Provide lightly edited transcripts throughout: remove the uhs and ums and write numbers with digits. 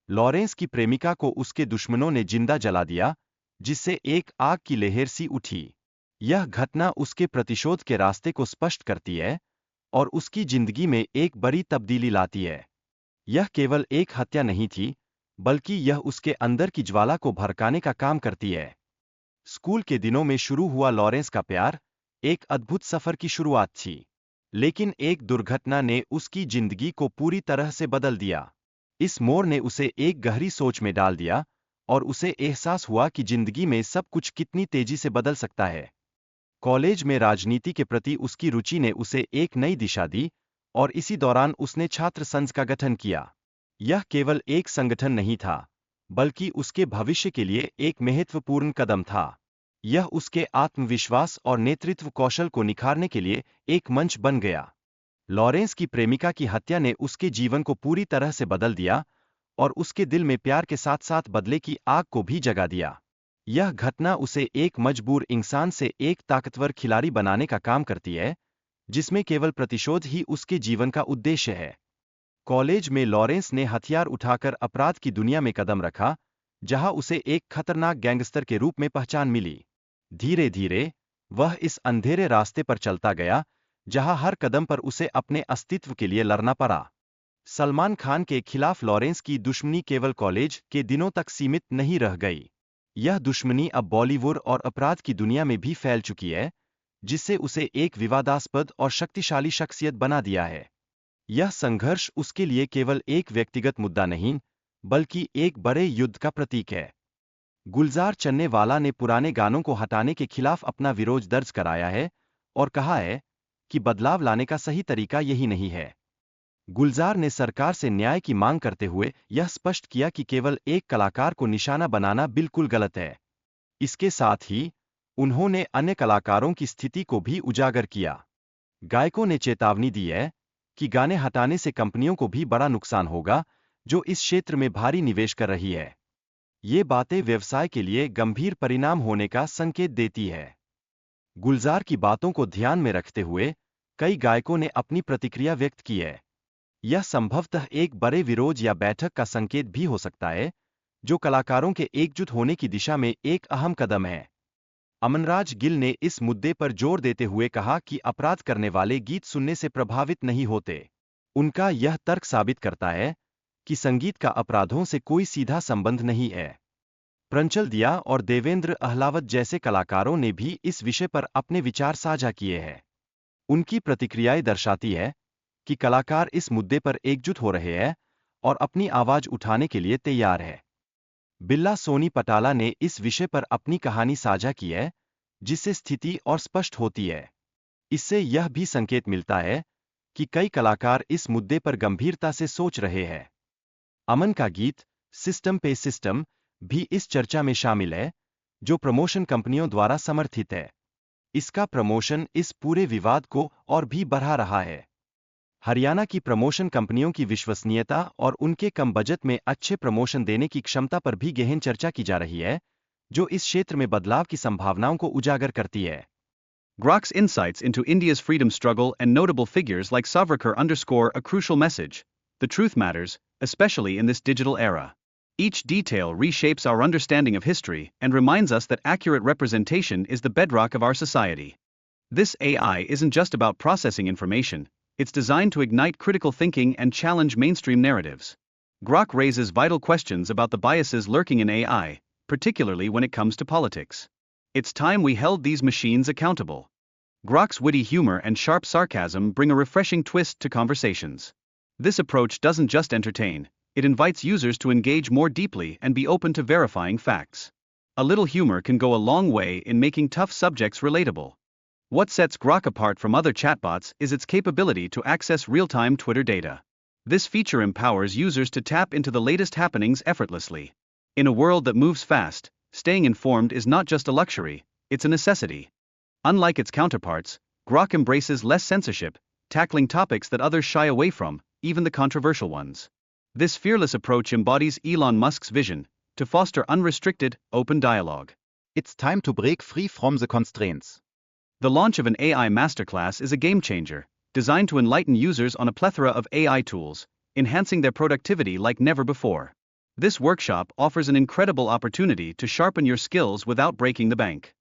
Lawrence की प्रेमिका को उसके दुश्मनों ने जिंदा जला दिया, जिससे एक आग की लहर सी उठी। यह घटना उसके प्रतिशोध के रास्ते को स्पष्ट करती है और उसकी जिंदगी में एक बड़ी तब्दीली लाती है। यह केवल एक हत्या नहीं थी, बल्कि यह उसके अंदर की ज्वाला को भड़काने का काम करती है। स्कूल के दिनों में शुरू हुआ लॉरेंस का प्यार एक अद्भुत सफर की शुरुआत थी। लेकिन एक दुर्घटना ने उसकी जिंदगी को पूरी तरह से बदल दिया। इस मोड़ ने उसे एक गहरी सोच में डाल दिया और उसे एहसास हुआ कि जिंदगी में सब कुछ कितनी तेजी से बदल सकता है। कॉलेज में राजनीति के प्रति उसकी रुचि ने उसे एक नई दिशा दी और इसी दौरान उसने छात्र संघ का गठन किया। यह केवल एक संगठन नहीं था, बल्कि उसके भविष्य के लिए एक महत्वपूर्ण कदम था। यह उसके आत्मविश्वास और नेतृत्व कौशल को निखारने के लिए एक मंच बन गया। लॉरेंस की प्रेमिका की हत्या ने उसके जीवन को पूरी तरह से बदल दिया और उसके दिल में प्यार के साथ साथ बदले की आग को भी जगा दिया। यह घटना उसे एक मजबूर इंसान से एक ताकतवर खिलाड़ी बनाने का काम करती है, जिसमें केवल प्रतिशोध ही उसके जीवन का उद्देश्य है। कॉलेज में लॉरेंस ने हथियार उठाकर अपराध की दुनिया में कदम रखा, जहां उसे एक खतरनाक गैंगस्टर के रूप में पहचान मिली। धीरे धीरे वह इस अंधेरे रास्ते पर चलता गया, जहां हर कदम पर उसे अपने अस्तित्व के लिए लड़ना पड़ा। सलमान खान के खिलाफ लॉरेंस की दुश्मनी केवल कॉलेज के दिनों तक सीमित नहीं रह गई। यह दुश्मनी अब बॉलीवुड और अपराध की दुनिया में भी फैल चुकी है, जिससे उसे एक विवादास्पद और शक्तिशाली शख्सियत बना दिया है। यह संघर्ष उसके लिए केवल एक व्यक्तिगत मुद्दा नहीं, बल्कि एक बड़े युद्ध का प्रतीक है। गुलजार चन्नेवाला ने पुराने गानों को हटाने के खिलाफ अपना विरोध दर्ज कराया है और कहा है कि बदलाव लाने का सही तरीका यही नहीं है। गुलजार ने सरकार से न्याय की मांग करते हुए यह स्पष्ट किया कि केवल एक कलाकार को निशाना बनाना बिल्कुल गलत है। इसके साथ ही उन्होंने अन्य कलाकारों की स्थिति को भी उजागर किया। गायकों ने चेतावनी दी है कि गाने हटाने से कंपनियों को भी बड़ा नुकसान होगा, जो इस क्षेत्र में भारी निवेश कर रही है। ये बातें व्यवसाय के लिए गंभीर परिणाम होने का संकेत देती है। गुलजार की बातों को ध्यान में रखते हुए कई गायकों ने अपनी प्रतिक्रिया व्यक्त की है। यह संभवतः एक बड़े विरोध या बैठक का संकेत भी हो सकता है, जो कलाकारों के एकजुट होने की दिशा में एक अहम कदम है। अमनराज गिल ने इस मुद्दे पर जोर देते हुए कहा कि अपराध करने वाले गीत सुनने से प्रभावित नहीं होते। उनका यह तर्क साबित करता है कि संगीत का अपराधों से कोई सीधा संबंध नहीं है। प्रंचल दिया और देवेंद्र अहलावत जैसे कलाकारों ने भी इस विषय पर अपने विचार साझा किए हैं। उनकी प्रतिक्रियाएं दर्शाती है कि कलाकार इस मुद्दे पर एकजुट हो रहे हैं और अपनी आवाज उठाने के लिए तैयार है। बिल्ला सोनी पटाला ने इस विषय पर अपनी कहानी साझा की है, जिससे स्थिति और स्पष्ट होती है। इससे यह भी संकेत मिलता है कि कई कलाकार इस मुद्दे पर गंभीरता से सोच रहे हैं। अमन का गीत सिस्टम पे सिस्टम भी इस चर्चा में शामिल है, जो प्रमोशन कंपनियों द्वारा समर्थित है। इसका प्रमोशन इस पूरे विवाद को और भी बढ़ा रहा है। हरियाणा की प्रमोशन कंपनियों की विश्वसनीयता और उनके कम बजट में अच्छे प्रमोशन देने की क्षमता पर भी गहन चर्चा की जा रही है, जो इस क्षेत्र में बदलाव की संभावनाओं को उजागर करती है। Grok's insights into India's freedom struggle and notable figures like Savarkar underscore a crucial message: the truth matters, especially in this digital era. Each detail reshapes our understanding of history and reminds us that accurate representation is the bedrock of our society. This AI isn't just about processing information, it's designed to ignite critical thinking and challenge mainstream narratives. Grok raises vital questions about the biases lurking in AI, particularly when it comes to politics. It's time we held these machines accountable. Grok's witty humor and sharp sarcasm bring a refreshing twist to conversations. This approach doesn't just entertain, it invites users to engage more deeply and be open to verifying facts. A little humor can go a long way in making tough subjects relatable. What sets Grok apart from other chatbots is its capability to access real-time Twitter data. This feature empowers users to tap into the latest happenings effortlessly. In a world that moves fast, staying informed is not just a luxury, it's a necessity. Unlike its counterparts, Grok embraces less censorship, tackling topics that others shy away from, even the controversial ones. This fearless approach embodies Elon Musk's vision to foster unrestricted, open dialogue. It's time to break free from the constraints. The launch of an AI masterclass is a game changer, designed to enlighten users on a plethora of AI tools, enhancing their productivity like never before. This workshop offers an incredible opportunity to sharpen your skills without breaking the bank.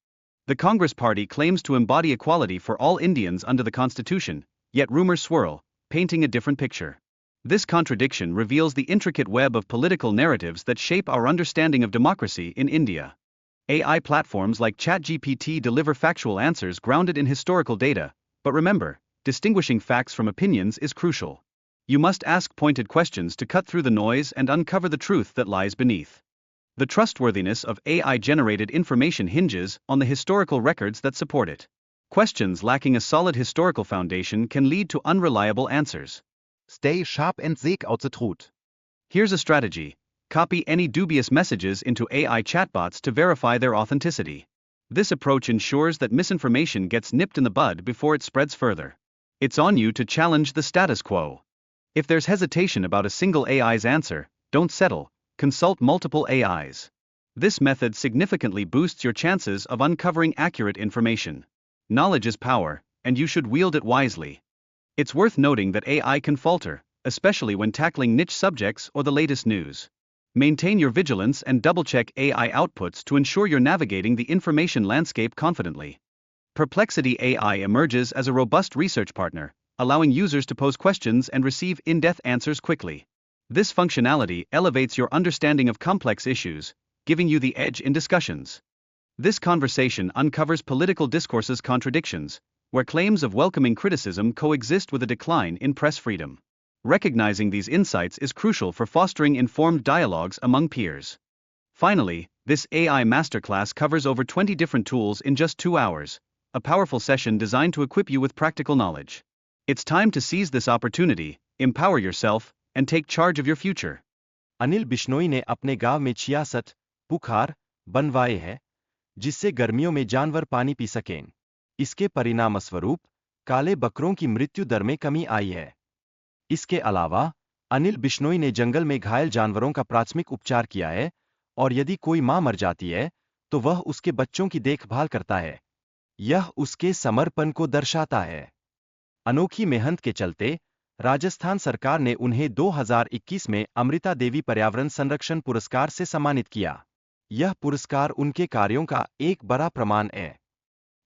The Congress Party claims to embody equality for all Indians under the Constitution, yet rumors swirl, painting a different picture. This contradiction reveals the intricate web of political narratives that shape our understanding of democracy in India. AI platforms like ChatGPT deliver factual answers grounded in historical data, but remember, distinguishing facts from opinions is crucial. You must ask pointed questions to cut through the noise and uncover the truth that lies beneath. The trustworthiness of AI-generated information hinges on the historical records that support it. Questions lacking a solid historical foundation can lead to unreliable answers. Stay sharp and seek out the truth. Here's a strategy. Copy any dubious messages into AI chatbots to verify their authenticity. This approach ensures that misinformation gets nipped in the bud before it spreads further. It's on you to challenge the status quo. If there's hesitation about a single AI's answer, don't settle, consult multiple AIs. This method significantly boosts your chances of uncovering accurate information. Knowledge is power, and you should wield it wisely. It's worth noting that AI can falter, especially when tackling niche subjects or the latest news. Maintain your vigilance and double-check AI outputs to ensure you're navigating the information landscape confidently. Perplexity AI emerges as a robust research partner, allowing users to pose questions and receive in-depth answers quickly. This functionality elevates your understanding of complex issues, giving you the edge in discussions. This conversation uncovers political discourse's contradictions, where claims of welcoming criticism coexist with a decline in press freedom. Recognizing these insights is crucial for fostering informed dialogues among peers. Finally, this AI masterclass covers over 20 different tools in just 2 hours, a powerful session designed to equip you with practical knowledge. It's time to seize this opportunity, empower yourself, and take charge of your future. Anil Bishnoi ने अपने गांव में 66 पुखार बनवाए हैं, जिससे गर्मियों में जानवर पानी पी सकें। इसके परिणामस्वरूप काले बकरों की मृत्यु दर में कमी आई है। इसके अलावा अनिल बिश्नोई ने जंगल में घायल जानवरों का प्राथमिक उपचार किया है, और यदि कोई मां मर जाती है तो वह उसके बच्चों की देखभाल करता है। यह उसके समर्पण को दर्शाता है। अनोखी मेहनत के चलते राजस्थान सरकार ने उन्हें 2021 में अमृता देवी पर्यावरण संरक्षण पुरस्कार से सम्मानित किया। यह पुरस्कार उनके कार्यों का एक बड़ा प्रमाण है।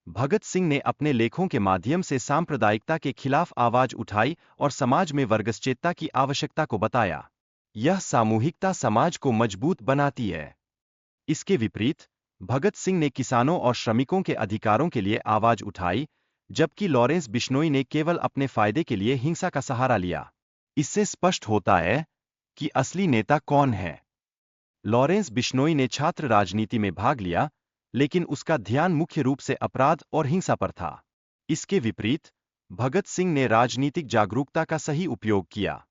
भगत सिंह ने अपने लेखों के माध्यम से सांप्रदायिकता के खिलाफ आवाज उठाई और समाज में वर्गचेतना की आवश्यकता को बताया। यह सामूहिकता समाज को मजबूत बनाती है। इसके विपरीत, भगत सिंह ने किसानों और श्रमिकों के अधिकारों के लिए आवाज उठाई, जबकि लॉरेंस बिश्नोई ने केवल अपने फायदे के लिए हिंसा का सहारा लिया। इससे स्पष्ट होता है कि असली नेता कौन है। लॉरेंस बिश्नोई ने छात्र राजनीति में भाग लिया, लेकिन उसका ध्यान मुख्य रूप से अपराध और हिंसा पर था। इसके विपरीत, भगत सिंह ने राजनीतिक जागरूकता का सही उपयोग किया।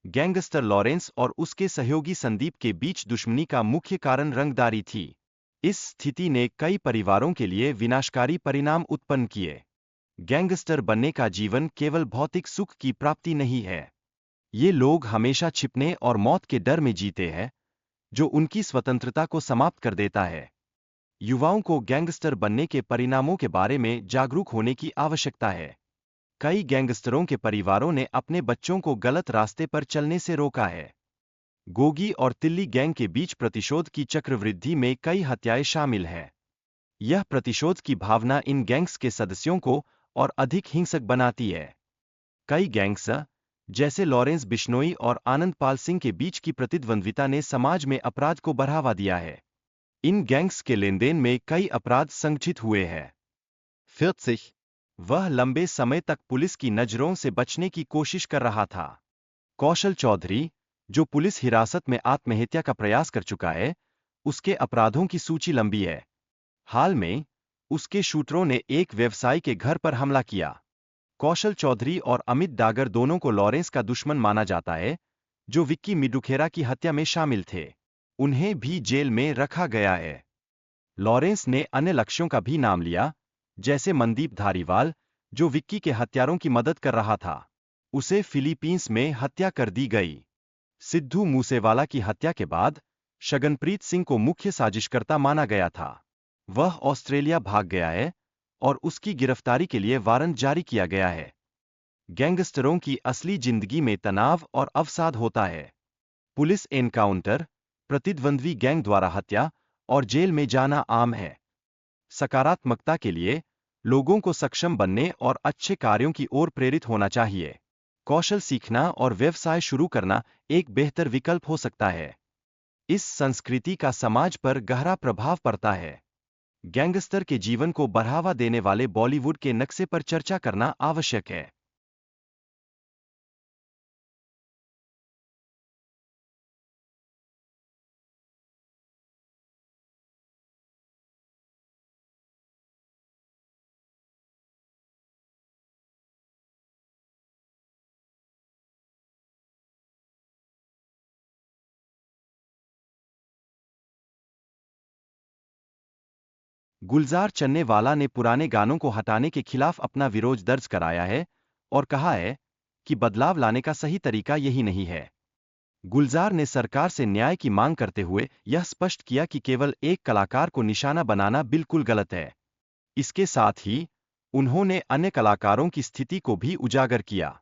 गैंगस्टर लॉरेंस और उसके सहयोगी संदीप के बीच दुश्मनी का मुख्य कारण रंगदारी थी। इस स्थिति ने कई परिवारों के लिए विनाशकारी परिणाम उत्पन्न किए। गैंगस्टर बनने का जीवन केवल भौतिक सुख की प्राप्ति नहीं है। ये लोग हमेशा छिपने और मौत के डर में जीते हैं, जो उनकी स्वतंत्रता को समाप्त कर देता है। युवाओं को गैंगस्टर बनने के परिणामों के बारे में जागरूक होने की आवश्यकता है। कई गैंगस्टरों के परिवारों ने अपने बच्चों को गलत रास्ते पर चलने से रोका है। गोगी और तिल्ली गैंग के बीच प्रतिशोध की चक्रवृद्धि में कई हत्याएं शामिल हैं। यह प्रतिशोध की भावना इन गैंग्स के सदस्यों को और अधिक हिंसक बनाती है। कई गैंग्स, जैसे लॉरेंस बिश्नोई और आनंद पाल सिंह के बीच की प्रतिद्वंद्विता ने समाज में अपराध को बढ़ावा दिया है। इन गैंग्स के लेनदेन में कई अपराध संगठित हुए हैं। 40 वह लंबे समय तक पुलिस की नजरों से बचने की कोशिश कर रहा था। कौशल चौधरी, जो पुलिस हिरासत में आत्महत्या का प्रयास कर चुका है, उसके अपराधों की सूची लंबी है। हाल में उसके शूटरों ने एक व्यवसायी के घर पर हमला किया। कौशल चौधरी और अमित डागर दोनों को लॉरेंस का दुश्मन माना जाता है, जो विक्की मिडुखेरा की हत्या में शामिल थे। उन्हें भी जेल में रखा गया है। लॉरेंस ने अन्य लक्ष्यों का भी नाम लिया, जैसे मनदीप धारीवाल, जो विक्की के हत्यारों की मदद कर रहा था। उसे फिलीपींस में हत्या कर दी गई। सिद्धू मूसेवाला की हत्या के बाद शगनप्रीत सिंह को मुख्य साजिशकर्ता माना गया था। वह ऑस्ट्रेलिया भाग गया है और उसकी गिरफ्तारी के लिए वारंट जारी किया गया है। गैंगस्टरों की असली जिंदगी में तनाव और अवसाद होता है। पुलिस एनकाउंटर, प्रतिद्वंद्वी गैंग द्वारा हत्या और जेल में जाना आम है। सकारात्मकता के लिए लोगों को सक्षम बनने और अच्छे कार्यों की ओर प्रेरित होना चाहिए। कौशल सीखना और व्यवसाय शुरू करना एक बेहतर विकल्प हो सकता है। इस संस्कृति का समाज पर गहरा प्रभाव पड़ता है। गैंगस्टर के जीवन को बढ़ावा देने वाले बॉलीवुड के नक्शे पर चर्चा करना आवश्यक है। गुलजार चन्नेवाला ने पुराने गानों को हटाने के खिलाफ अपना विरोध दर्ज कराया है और कहा है कि बदलाव लाने का सही तरीका यही नहीं है। गुलजार ने सरकार से न्याय की मांग करते हुए यह स्पष्ट किया कि केवल एक कलाकार को निशाना बनाना बिल्कुल गलत है। इसके साथ ही उन्होंने अन्य कलाकारों की स्थिति को भी उजागर किया।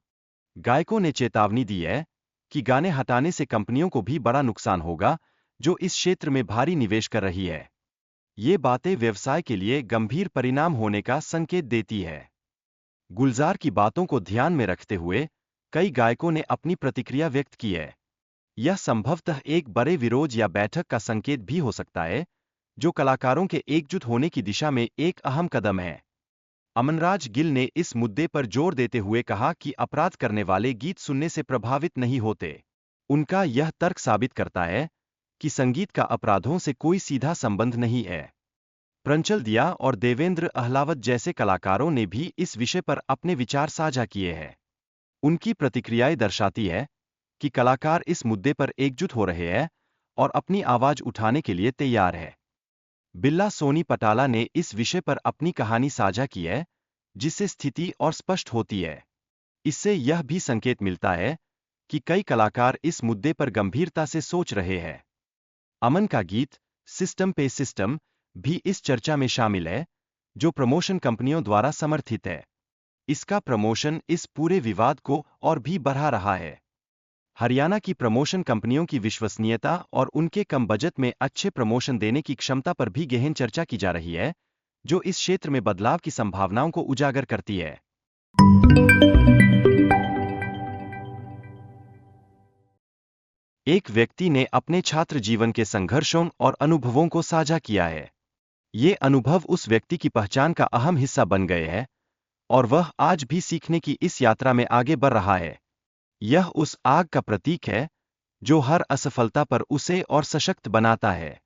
गायकों ने चेतावनी दी है कि गाने हटाने से कंपनियों को भी बड़ा नुकसान होगा, जो इस क्षेत्र में भारी निवेश कर रही है। ये बातें व्यवसाय के लिए गंभीर परिणाम होने का संकेत देती है। गुलजार की बातों को ध्यान में रखते हुए कई गायकों ने अपनी प्रतिक्रिया व्यक्त की है। यह संभवतः एक बड़े विरोध या बैठक का संकेत भी हो सकता है, जो कलाकारों के एकजुट होने की दिशा में एक अहम कदम है। अमनराज गिल ने इस मुद्दे पर जोर देते हुए कहा कि अपराध करने वाले गीत सुनने से प्रभावित नहीं होते। उनका यह तर्क साबित करता है कि संगीत का अपराधों से कोई सीधा संबंध नहीं है। प्रंचल दिया और देवेंद्र अहलावत जैसे कलाकारों ने भी इस विषय पर अपने विचार साझा किए हैं। उनकी प्रतिक्रियाएं दर्शाती है कि कलाकार इस मुद्दे पर एकजुट हो रहे हैं और अपनी आवाज उठाने के लिए तैयार है। बिल्ला सोनी पटाला ने इस विषय पर अपनी कहानी साझा की है, जिससे स्थिति और स्पष्ट होती है। इससे यह भी संकेत मिलता है कि कई कलाकार इस मुद्दे पर गंभीरता से सोच रहे हैं। अमन का गीत सिस्टम पे सिस्टम भी इस चर्चा में शामिल है, जो प्रमोशन कंपनियों द्वारा समर्थित है। इसका प्रमोशन इस पूरे विवाद को और भी बढ़ा रहा है। हरियाणा की प्रमोशन कंपनियों की विश्वसनीयता और उनके कम बजट में अच्छे प्रमोशन देने की क्षमता पर भी गहन चर्चा की जा रही है, जो इस क्षेत्र में बदलाव की संभावनाओं को उजागर करती है। एक व्यक्ति ने अपने छात्र जीवन के संघर्षों और अनुभवों को साझा किया है। ये अनुभव उस व्यक्ति की पहचान का अहम हिस्सा बन गए हैं और वह आज भी सीखने की इस यात्रा में आगे बढ़ रहा है। यह उस आग का प्रतीक है जो हर असफलता पर उसे और सशक्त बनाता है।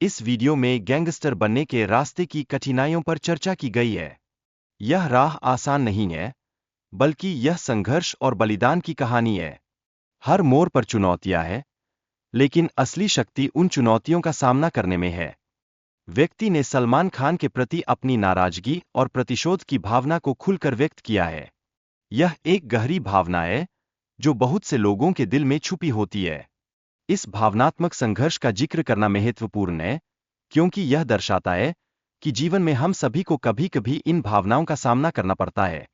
इस वीडियो में गैंगस्टर बनने के रास्ते की कठिनाइयों पर चर्चा की गई है। यह राह आसान नहीं है, बल्कि यह संघर्ष और बलिदान की कहानी है। हर मोड़ पर चुनौतियां हैं, लेकिन असली शक्ति उन चुनौतियों का सामना करने में है। व्यक्ति ने सलमान खान के प्रति अपनी नाराजगी और प्रतिशोध की भावना को खुलकर व्यक्त किया है। यह एक गहरी भावना है जो बहुत से लोगों के दिल में छुपी होती है। इस भावनात्मक संघर्ष का जिक्र करना महत्वपूर्ण है, क्योंकि यह दर्शाता है कि जीवन में हम सभी को कभी-कभी इन भावनाओं का सामना करना पड़ता है।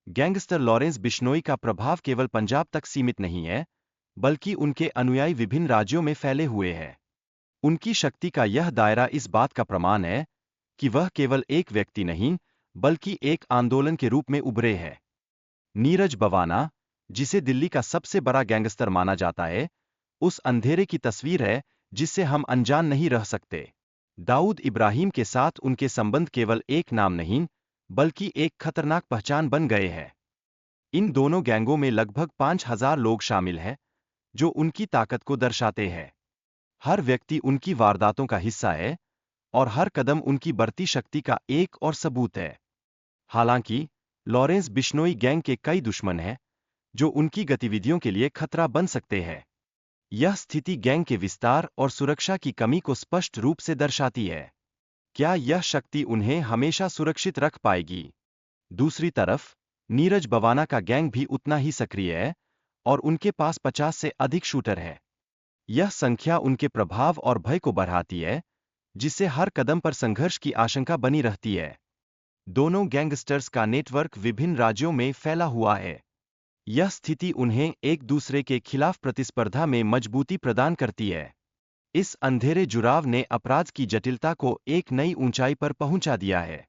गैंगस्टर लॉरेंस बिश्नोई का प्रभाव केवल पंजाब तक सीमित नहीं है, बल्कि उनके अनुयायी विभिन्न राज्यों में फैले हुए हैं। उनकी शक्ति का यह दायरा इस बात का प्रमाण है कि वह केवल एक व्यक्ति नहीं, बल्कि एक आंदोलन के रूप में उभरे हैं। नीरज बवाना, जिसे दिल्ली का सबसे बड़ा गैंगस्टर माना जाता है, उस अंधेरे की तस्वीर है जिससे हम अनजान नहीं रह सकते। दाऊद इब्राहिम के साथ उनके संबंध केवल एक नाम नहीं, बल्कि एक खतरनाक पहचान बन गए हैं। इन दोनों गैंगों में लगभग 5000 लोग शामिल हैं, जो उनकी ताकत को दर्शाते हैं। हर व्यक्ति उनकी वारदातों का हिस्सा है, और हर कदम उनकी बढ़ती शक्ति का एक और सबूत है। हालांकि लॉरेंस बिश्नोई गैंग के कई दुश्मन हैं, जो उनकी गतिविधियों के लिए खतरा बन सकते हैं। यह स्थिति गैंग के विस्तार और सुरक्षा की कमी को स्पष्ट रूप से दर्शाती है। क्या यह शक्ति उन्हें हमेशा सुरक्षित रख पाएगी? दूसरी तरफ, नीरज बवाना का गैंग भी उतना ही सक्रिय है, और उनके पास 50 से अधिक शूटर है। यह संख्या उनके प्रभाव और भय को बढ़ाती है, जिससे हर कदम पर संघर्ष की आशंका बनी रहती है। दोनों गैंगस्टर्स का नेटवर्क विभिन्न राज्यों में फैला हुआ है। यह स्थिति उन्हें एक दूसरे के खिलाफ प्रतिस्पर्धा में मजबूती प्रदान करती है। इस अंधेरे जुड़ाव ने अपराध की जटिलता को एक नई ऊंचाई पर पहुंचा दिया है।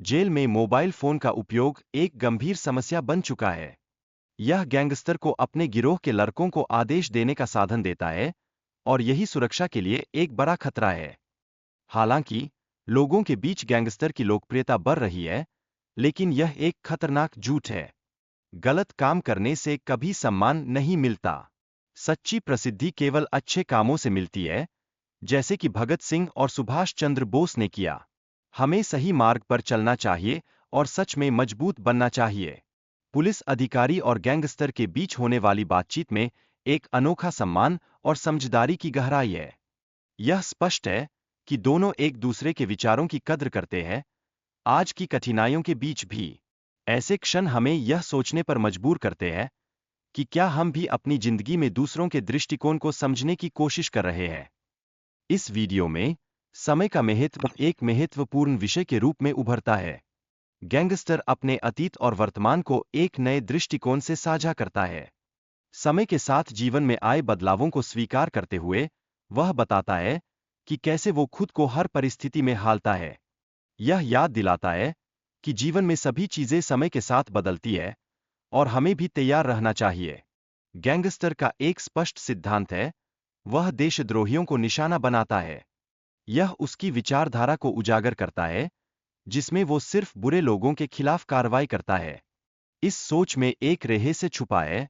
जेल में मोबाइल फोन का उपयोग एक गंभीर समस्या बन चुका है। यह गैंगस्टर को अपने गिरोह के लड़कों को आदेश देने का साधन देता है, और यही सुरक्षा के लिए एक बड़ा खतरा है। हालांकि लोगों के बीच गैंगस्टर की लोकप्रियता बढ़ रही है, लेकिन यह एक खतरनाक झूठ है। गलत काम करने से कभी सम्मान नहीं मिलता। सच्ची प्रसिद्धि केवल अच्छे कामों से मिलती है, जैसे कि भगत सिंह और सुभाष चंद्र बोस ने किया। हमें सही मार्ग पर चलना चाहिए और सच में मजबूत बनना चाहिए। पुलिस अधिकारी और गैंगस्टर के बीच होने वाली बातचीत में एक अनोखा सम्मान और समझदारी की गहराई है। यह स्पष्ट है कि दोनों एक दूसरे के विचारों की कद्र करते हैं। आज की कठिनाइयों के बीच भी ऐसे क्षण हमें यह सोचने पर मजबूर करते हैं कि क्या हम भी अपनी जिंदगी में दूसरों के दृष्टिकोण को समझने की कोशिश कर रहे हैं। इस वीडियो में समय का महत्व एक महत्वपूर्ण विषय के रूप में उभरता है। गैंगस्टर अपने अतीत और वर्तमान को एक नए दृष्टिकोण से साझा करता है। समय के साथ जीवन में आए बदलावों को स्वीकार करते हुए वह बताता है कि कैसे वो खुद को हर परिस्थिति में हालता है। यह याद दिलाता है कि जीवन में सभी चीजें समय के साथ बदलती है और हमें भी तैयार रहना चाहिए। गैंगस्टर का एक स्पष्ट सिद्धांत है, वह देशद्रोहियों को निशाना बनाता है। यह उसकी विचारधारा को उजागर करता है, जिसमें वो सिर्फ बुरे लोगों के खिलाफ कार्रवाई करता है। इस सोच में एक रहस्य छुपा है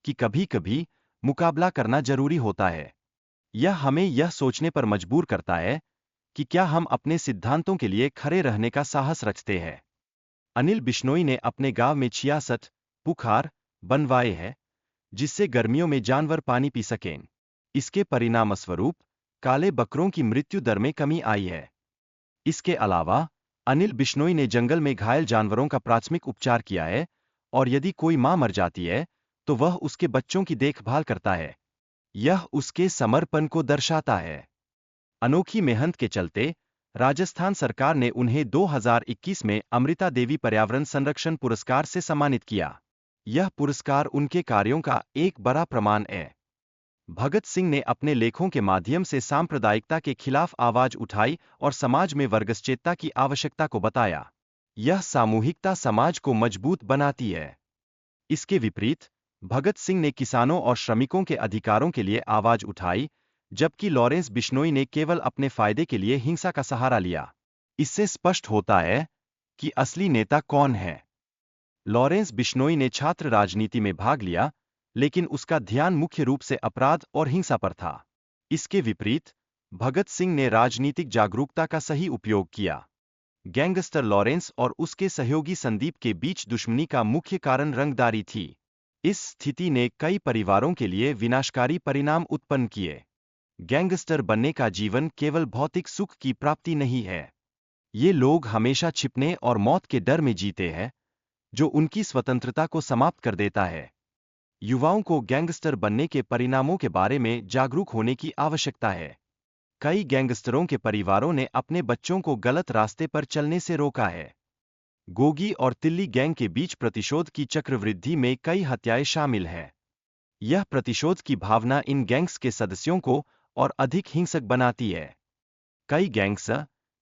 कि कभी-कभी मुकाबला करना जरूरी होता है। यह हमें यह सोचने पर मजबूर करता है कि क्या हम अपने सिद्धांतों के लिए खड़े रहने का साहस रखते हैं। अनिल बिश्नोई ने अपने गांव में 66 पुखार बनवाए हैं, जिससे गर्मियों में जानवर पानी पी सकें। इसके परिणामस्वरूप काले बकरों की मृत्यु दर में कमी आई है। इसके अलावा अनिल बिश्नोई ने जंगल में घायल जानवरों का प्राथमिक उपचार किया है, और यदि कोई मां मर जाती है तो वह उसके बच्चों की देखभाल करता है। यह उसके समर्पण को दर्शाता है। अनोखी मेहनत के चलते राजस्थान सरकार ने उन्हें 2021 में अमृता देवी पर्यावरण संरक्षण पुरस्कार से सम्मानित किया। यह पुरस्कार उनके कार्यों का एक बड़ा प्रमाण है। भगत सिंह ने अपने लेखों के माध्यम से सांप्रदायिकता के खिलाफ आवाज उठाई और समाज में वर्गचेतना की आवश्यकता को बताया। यह सामूहिकता समाज को मजबूत बनाती है। इसके विपरीत भगत सिंह ने किसानों और श्रमिकों के अधिकारों के लिए आवाज उठाई, जबकि लॉरेंस बिश्नोई ने केवल अपने फायदे के लिए हिंसा का सहारा लिया। इससे स्पष्ट होता है कि असली नेता कौन है। लॉरेंस बिश्नोई ने छात्र राजनीति में भाग लिया, लेकिन उसका ध्यान मुख्य रूप से अपराध और हिंसा पर था। इसके विपरीत भगत सिंह ने राजनीतिक जागरूकता का सही उपयोग किया। गैंगस्टर लॉरेंस और उसके सहयोगी संदीप के बीच दुश्मनी का मुख्य कारण रंगदारी थी। इस स्थिति ने कई परिवारों के लिए विनाशकारी परिणाम उत्पन्न किए। गैंगस्टर बनने का जीवन केवल भौतिक सुख की प्राप्ति नहीं है। ये लोग हमेशा छिपने और मौत के डर में जीते हैं, जो उनकी स्वतंत्रता को समाप्त कर देता है। युवाओं को गैंगस्टर बनने के परिणामों के बारे में जागरूक होने की आवश्यकता है। कई गैंगस्टरों के परिवारों ने अपने बच्चों को गलत रास्ते पर चलने से रोका है। गोगी और तिल्ली गैंग के बीच प्रतिशोध की चक्रवृद्धि में कई हत्याएं शामिल हैं। यह प्रतिशोध की भावना इन गैंग्स के सदस्यों को और अधिक हिंसक बनाती है। कई गैंग्स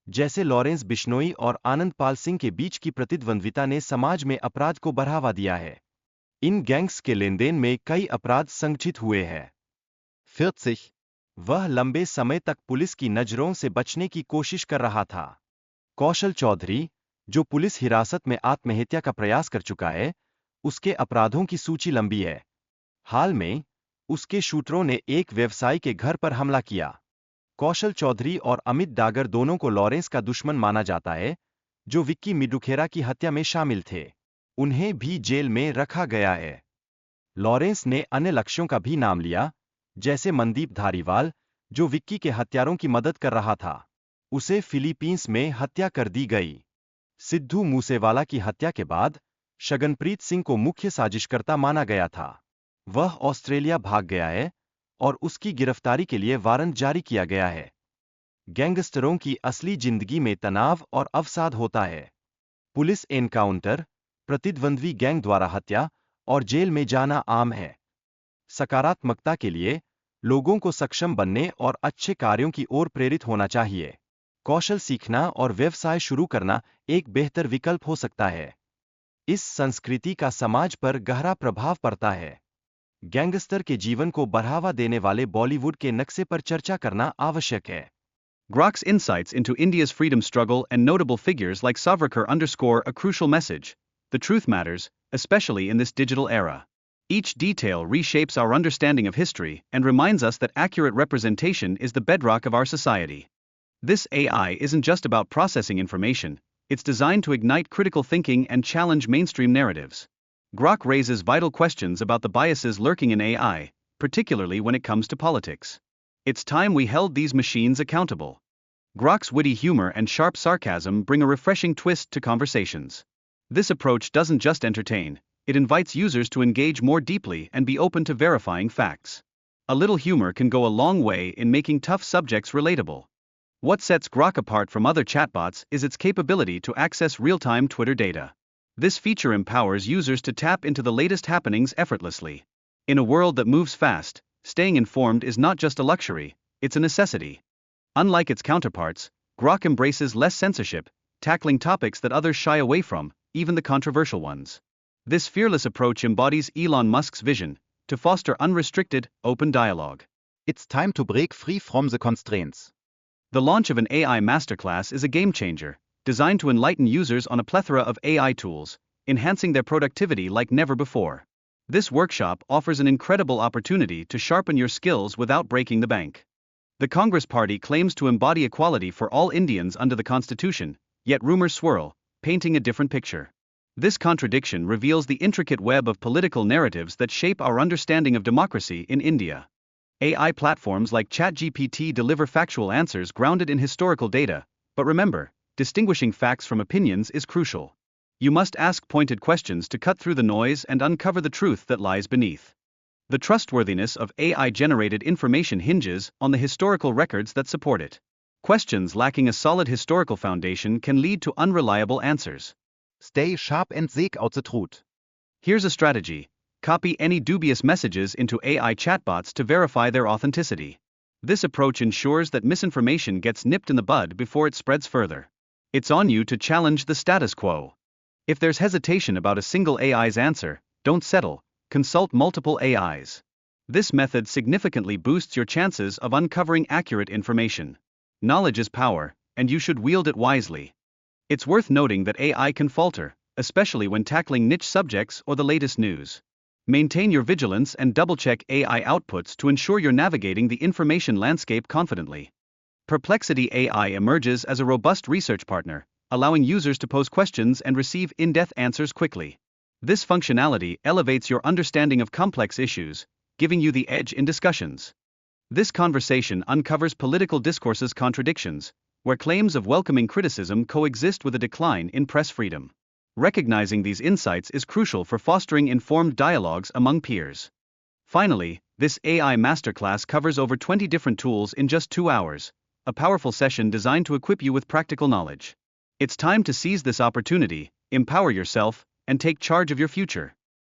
जैसे लॉरेंस बिश्नोई और आनंद पाल सिंह के बीच की प्रतिद्वंद्विता ने समाज में अपराध को बढ़ावा दिया है। इन गैंग्स के लेनदेन में कई अपराध संगठित हुए हैं। 40 वह लंबे समय तक पुलिस की नजरों से बचने की कोशिश कर रहा था। कौशल चौधरी, जो पुलिस हिरासत में आत्महत्या का प्रयास कर चुका है, उसके अपराधों की सूची लंबी है। हाल में उसके शूटरों ने एक व्यवसायी के घर पर हमला किया। कौशल चौधरी और अमित डागर दोनों को लॉरेंस का दुश्मन माना जाता है, जो विक्की मिडुखेरा की हत्या में शामिल थे। उन्हें भी जेल में रखा गया है। लॉरेंस ने अन्य लक्ष्यों का भी नाम लिया, जैसे मनदीप धारीवाल, जो विक्की के हत्यारों की मदद कर रहा था। उसे फिलीपींस में हत्या कर दी गई। सिद्धू मूसेवाला की हत्या के बाद शगनप्रीत सिंह को मुख्य साजिशकर्ता माना गया था। वह ऑस्ट्रेलिया भाग गया है और उसकी गिरफ्तारी के लिए वारंट जारी किया गया है। गैंगस्टरों की असली जिंदगी में तनाव और अवसाद होता है। पुलिस एनकाउंटर, प्रतिद्वंद्वी गैंग द्वारा हत्या और जेल में जाना आम है। सकारात्मकता के लिए लोगों को सक्षम बनने और अच्छे कार्यों की ओर प्रेरित होना चाहिए। कौशल सीखना और व्यवसाय शुरू करना एक बेहतर विकल्प हो सकता है। इस संस्कृति का समाज पर गहरा प्रभाव पड़ता है। गैंगस्टर के जीवन को बढ़ावा देने वाले बॉलीवुड के नक्शे पर चर्चा करना आवश्यक है। Grok's insights into India's freedom struggle and notable figures like Savarkar underscore a crucial message: the truth matters, especially in this digital era. Each detail reshapes our understanding of history and reminds us that accurate representation is the bedrock of our society. This AI isn't just about processing information, it's designed to ignite critical thinking and challenge mainstream narratives. Grok raises vital questions about the biases lurking in AI, particularly when it comes to politics. It's time we held these machines accountable. Grok's witty humor and sharp sarcasm bring a refreshing twist to conversations. This approach doesn't just entertain, it invites users to engage more deeply and be open to verifying facts. A little humor can go a long way in making tough subjects relatable. What sets Grok apart from other chatbots is its capability to access real-time Twitter data. This feature empowers users to tap into the latest happenings effortlessly. In a world that moves fast, staying informed is not just a luxury, it's a necessity. Unlike its counterparts, Grok embraces less censorship, tackling topics that others shy away from, even the controversial ones. This fearless approach embodies Elon Musk's vision to foster unrestricted, open dialogue. It's time to break free from the constraints. The launch of an AI masterclass is a game changer, designed to enlighten users on a plethora of AI tools, enhancing their productivity like never before. This workshop offers an incredible opportunity to sharpen your skills without breaking the bank. The Congress Party claims to embody equality for all Indians under the Constitution, yet rumors swirl, painting a different picture. This contradiction reveals the intricate web of political narratives that shape our understanding of democracy in India. AI platforms like ChatGPT deliver factual answers grounded in historical data, but remember, distinguishing facts from opinions is crucial. You must ask pointed questions to cut through the noise and uncover the truth that lies beneath. The trustworthiness of AI-generated information hinges on the historical records that support it. Questions lacking a solid historical foundation can lead to unreliable answers. Stay sharp and seek out the truth. Here's a strategy: copy any dubious messages into AI chatbots to verify their authenticity. This approach ensures that misinformation gets nipped in the bud before it spreads further. It's on you to challenge the status quo. If there's hesitation about a single AI's answer, don't settle, consult multiple AIs. This method significantly boosts your chances of uncovering accurate information. Knowledge is power, and you should wield it wisely. It's worth noting that AI can falter, especially when tackling niche subjects or the latest news. Maintain your vigilance and double-check AI outputs to ensure you're navigating the information landscape confidently. Perplexity AI emerges as a robust research partner, allowing users to pose questions and receive in-depth answers quickly. This functionality elevates your understanding of complex issues, giving you the edge in discussions. This conversation uncovers political discourse's contradictions, where claims of welcoming criticism coexist with a decline in press freedom. Recognizing these insights is crucial for fostering informed dialogues among peers. Finally, this AI masterclass covers over 20 different tools in just 2 hours, a powerful session designed to equip you with practical knowledge. It's time to seize this opportunity, empower yourself, and take charge of your future.